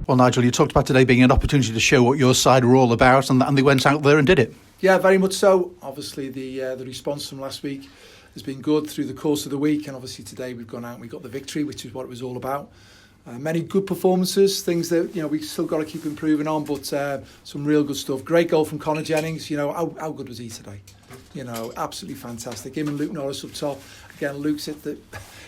Well, Nigel, you talked about today being an opportunity to show what your side were all about, and they went out there and did it. Yeah, very much so. Obviously, the response from last week has been good through the course of the week, and obviously today we've gone out and we got the victory, which is what it was all about. Many good performances, things that we still got to keep improving on, but some real good stuff. Great goal from Conor Jennings. How good was he today? Absolutely fantastic. Him and Luke Norris up top. Again, Luke's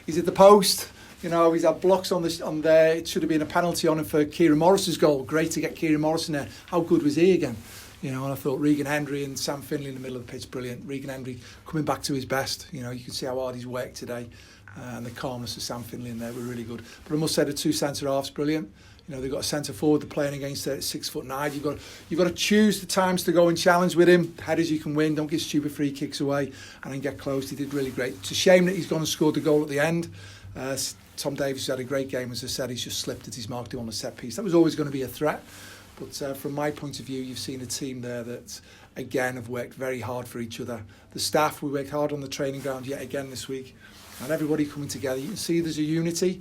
he's at the post. He's had blocks on there. It should have been a penalty on him for Kieran Morris's goal. Great to get Kieran Morris in there. How good was he again? And I thought 𝗤𝗢𝗓𝗓 and Sam Finley in the middle of the pitch, brilliant. 𝗤𝗢𝗓𝗓 coming back to his best. You can see how hard he's worked today. And the calmness of Sam Finley in there were really good. But I must say the two centre-halves, brilliant. They've got a centre-forward, they're playing against a 6'9". You've got to choose the times to go and challenge with him. Headers you can win, don't give stupid free kicks away, and then get close. He did really great. It's a shame that he's gone and scored the goal at the end. Tom Davies had a great game, as I said. He's just slipped it. He's marked him on the set piece. That was always going to be a threat. But from my point of view, you've seen a team there that, again, have worked very hard for each other. The staff, we worked hard on the training ground yet again this week. And everybody coming together. You can see there's a unity.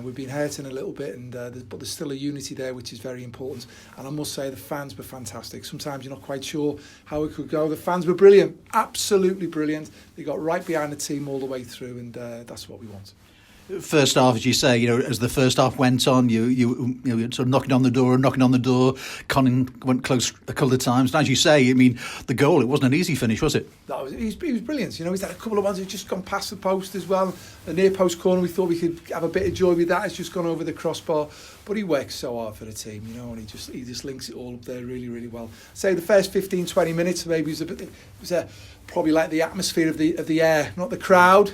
We've been hurting a little bit, but there's still a unity there, which is very important. And I must say the fans were fantastic. Sometimes you're not quite sure how it could go. The fans were brilliant, absolutely brilliant. They got right behind the team all the way through, and that's what we want. First half, as you say, as the first half went on, you sort of knocking on the door. Colin went close a couple of times. And as you say, the goal, it wasn't an easy finish, was it? No, he was brilliant. He's had a couple of ones that just gone past the post as well. The near post corner, we thought we could have a bit of joy with that. It's just gone over the crossbar. But he works so hard for the team, and he just links it all up there really, really well. Say the first 15, 20 minutes maybe was probably like the atmosphere of the air, not the crowd,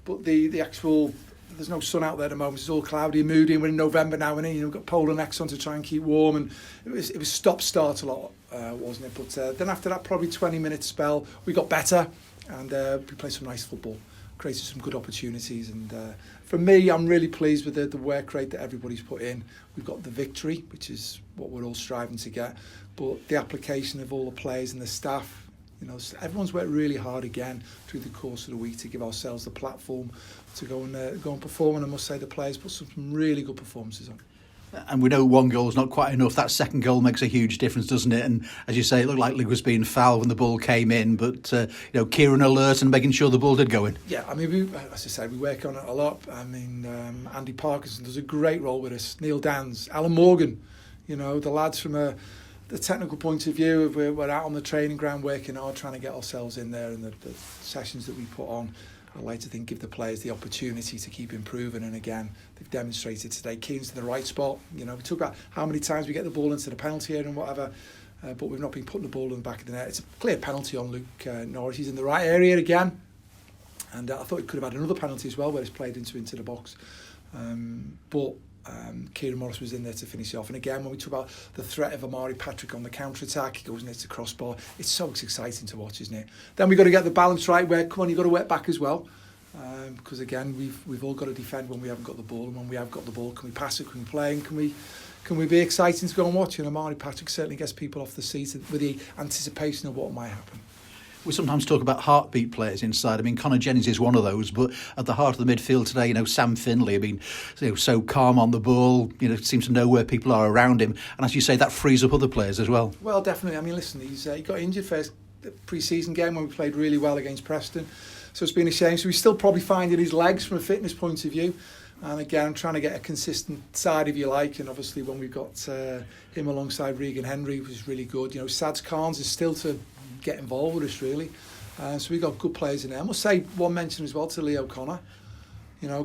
but the actual. There's no sun out there at the moment. It's all cloudy and moody, and we're in November now, and we've got polar necks on to try and keep warm, and it was stop-start a lot, wasn't it? But then after that, probably 20-minute spell, we got better, and we played some nice football, created some good opportunities, and for me, I'm really pleased with the work rate that everybody's put in. We've got the victory, which is what we're all striving to get, but the application of all the players and the staff. Everyone's worked really hard again through the course of the week to give ourselves the platform to go and perform. And I must say the players put some really good performances on. And we know one goal is not quite enough. That second goal makes a huge difference, doesn't it? And as you say, it looked like Luke was being fouled when the ball came in. But Kieran alert and making sure the ball did go in. Yeah, as I said, we work on it a lot. Andy Parkinson does a great role with us. Neil Dans, Alan Morgan, the lads from the technical point of view, we're out on the training ground working hard, trying to get ourselves in there, and the sessions that we put on, I like to think give the players the opportunity to keep improving. And again, they've demonstrated today. Keane's in the right spot. We talk about how many times we get the ball into the penalty area and whatever, but we've not been putting the ball in the back of the net. It's a clear penalty on Luke Norris. He's in the right area again, and I thought he could have had another penalty as well, where it's played into the box, but. Kieran Morris was in there to finish it off, and again when we talk about the threat of 𝗬𝗢𝗡𝗏 on the counter-attack, he goes and hits the crossbar. It's so exciting to watch, isn't it? Then we've got to get the balance right where, come on, you've got to work back as well, because again we've all got to defend when we haven't got the ball, and when we have got the ball, can we pass it, can we play, and can we be exciting to go and watch? 𝗬𝗢𝗡𝗏 certainly gets people off the seat with the anticipation of what might happen. We sometimes talk about heartbeat players inside. Conor Jennings is one of those, but at the heart of the midfield today, Sam Finley, so calm on the ball, seems to know where people are around him. And as you say, that frees up other players as well. Well, definitely. Listen, he got injured first pre-season game when we played really well against Preston. So it's been a shame. So he's still probably finding his legs from a fitness point of view. And again, I'm trying to get a consistent side, if you like. And obviously when we've got him alongside 𝗤𝗢𝗓𝗓, which is really good. 𝗬𝗢𝗡𝗏𝗧 is still to get involved with us, really. So we've got good players in there. I must say one mention as well to Leo Connor.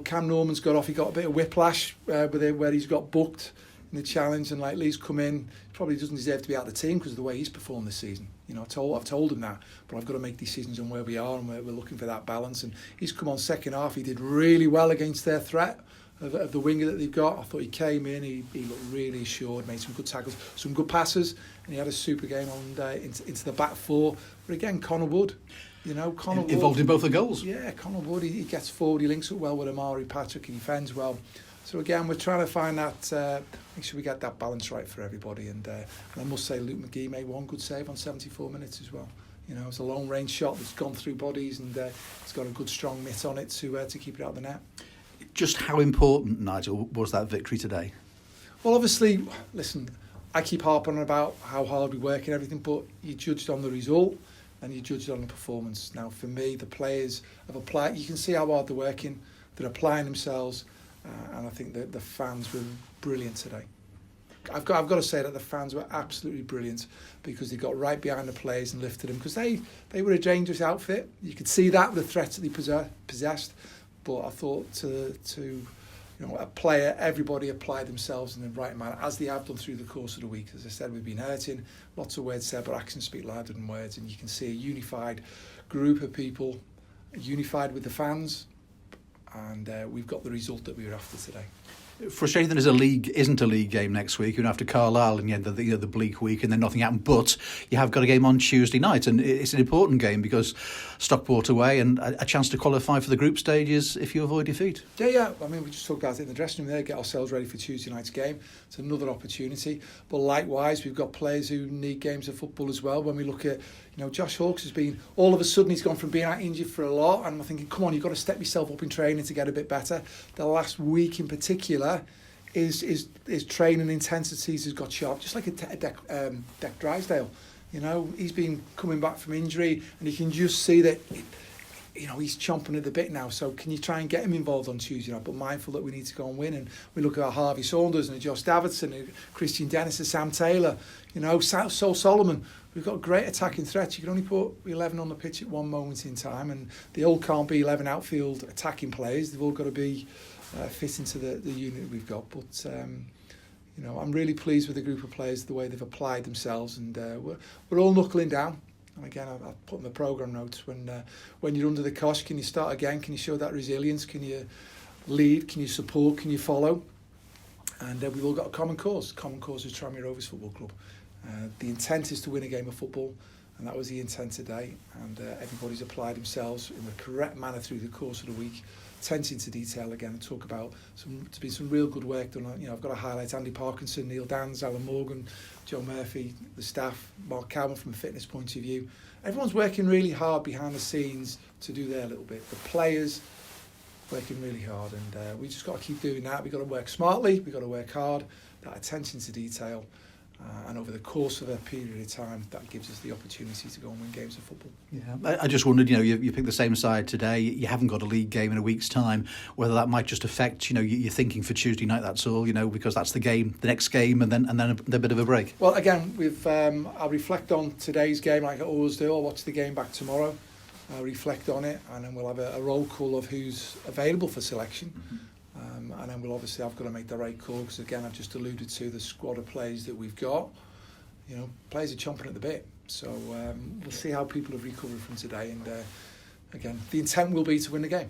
Cam Norman's got off. He got a bit of whiplash where he's got booked in the challenge, and Lee's come in. Probably doesn't deserve to be out of the team because of the way he's performed this season. I've told him that, but I've got to make decisions on where we are, and we're looking for that balance. And he's come on second half. He did really well against their threat of the winger that they've got. I thought he came in, he looked really assured, made some good tackles, some good passes, and he had a super game on into the back four. But again, Connor Wood, Connor Wood, involved in both the goals. Yeah, Connor Wood, he gets forward, he links up well with 𝗬𝗢𝗡𝗏𝗏, he defends well. So again, we're trying to find that, make sure we get that balance right for everybody. And I must say, Luke McGee made one good save on 74 minutes as well. It's a long range shot that's gone through bodies, and it's got a good strong mitt on it to keep it out of the net. Just how important, Nigel, was that victory today? Well, obviously, listen, I keep harping on about how hard we work and everything, but you judged on the result and you judged on the performance. Now, for me, the players have applied. You can see how hard they're working. They're applying themselves, and I think that the fans were brilliant today. I've got to say that the fans were absolutely brilliant because they got right behind the players and lifted them because they were a dangerous outfit. You could see that with the threats that they possessed. But I thought to a player, everybody applied themselves in the right manner as they have done through the course of the week. As I said, we've been hurting, lots of words said, but actions speak louder than words, and you can see a unified group of people, unified with the fans, and we've got the result that we were after today. Frustrating that isn't a league game next week. You're after Carlisle and the bleak week, and then nothing happened. But you have got a game on Tuesday night, and it's an important game because Stockport away and a chance to qualify for the group stages if you avoid defeat. Yeah. I mean, we just talked about it in the dressing room there. Get ourselves ready for Tuesday night's game. It's another opportunity. But likewise, we've got players who need games of football as well. When we look at, Josh Hawkes has been, all of a sudden he's gone from being out injured for a lot, and I'm thinking, come on, you've got to step yourself up in training to get a bit better. The last week in particular, his training intensities has got sharp, just like a Deck Drysdale. He's been coming back from injury, and you can just see that, he's chomping at the bit now. So can you try and get him involved on Tuesday night? But mindful that we need to go and win. And we look at Harvey Saunders and Josh Davidson, and Christian Dennis and Sam Taylor, Sol Solomon. We've got great attacking threats. You can only put 11 on the pitch at one moment in time, and they all can't be 11 outfield attacking players. They've all got to be fit into the unit we've got. But I'm really pleased with the group of players, the way they've applied themselves, and we're all knuckling down. And again, I've put in the programme notes, when you're under the cosh, can you start again? Can you show that resilience? Can you lead? Can you support? Can you follow? And we've all got a common cause. Common cause is Tranmere Rovers Football Club. The intent is to win a game of football, and that was the intent today. And everybody's applied themselves in the correct manner through the course of the week. Attention to detail again, and talk about some real good work done. I've got to highlight Andy Parkinson, Neil Dans, Alan Morgan, Joe Murphy, the staff, Mark Cowan from a fitness point of view. Everyone's working really hard behind the scenes to do their little bit. The players working really hard, and we just got to keep doing that. We've got to work smartly, we've got to work hard, that attention to detail. And over the course of a period of time, that gives us the opportunity to go and win games of football. Yeah, I just wondered, you picked the same side today. You haven't got a league game in a week's time. Whether that might just affect, your thinking for Tuesday night. That's all, because that's the game, the next game, and then a bit of a break. Well, again, I'll reflect on today's game like I always do. I'll watch the game back tomorrow. I'll reflect on it, and then we'll have a roll call of who's available for selection. Mm-hmm. And then I've got to make the right call, because again, I've just alluded to the squad of players that we've got. Players are chomping at the bit. So we'll see how people have recovered from today. And again, the intent will be to win the game.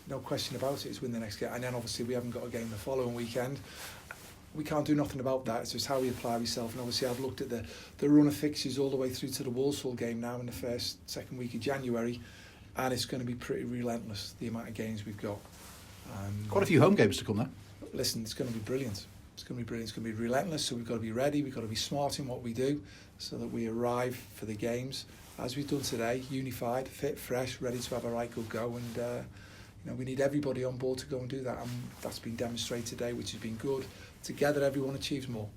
No question about it, it's win the next game. And then obviously we haven't got a game the following weekend. We can't do nothing about that. It's just how we apply ourselves. And obviously I've looked at the run of fixtures all the way through to the Walsall game now in the second week of January. And it's going to be pretty relentless, the amount of games we've got. Quite a few home games to come there. Listen, it's going to be brilliant. It's going to be brilliant. It's going to be relentless. So we've got to be ready. We've got to be smart in what we do, so that we arrive for the games as we've done today, unified, fit, fresh, ready to have a right good go. And we need everybody on board to go and do that. And that's been demonstrated today, which has been good. Together, everyone achieves more.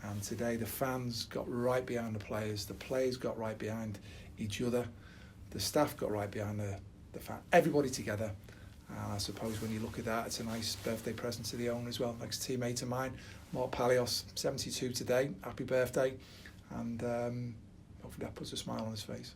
And today, the fans got right behind the players got right behind each other, the staff got right behind the fan. Everybody together. And I suppose when you look at that, it's a nice birthday present to the owner as well. Like a teammate of mine, 𝗦𝗨𝗣𝗣𝗢𝗥, 72 today. Happy birthday. And hopefully that puts a smile on his face.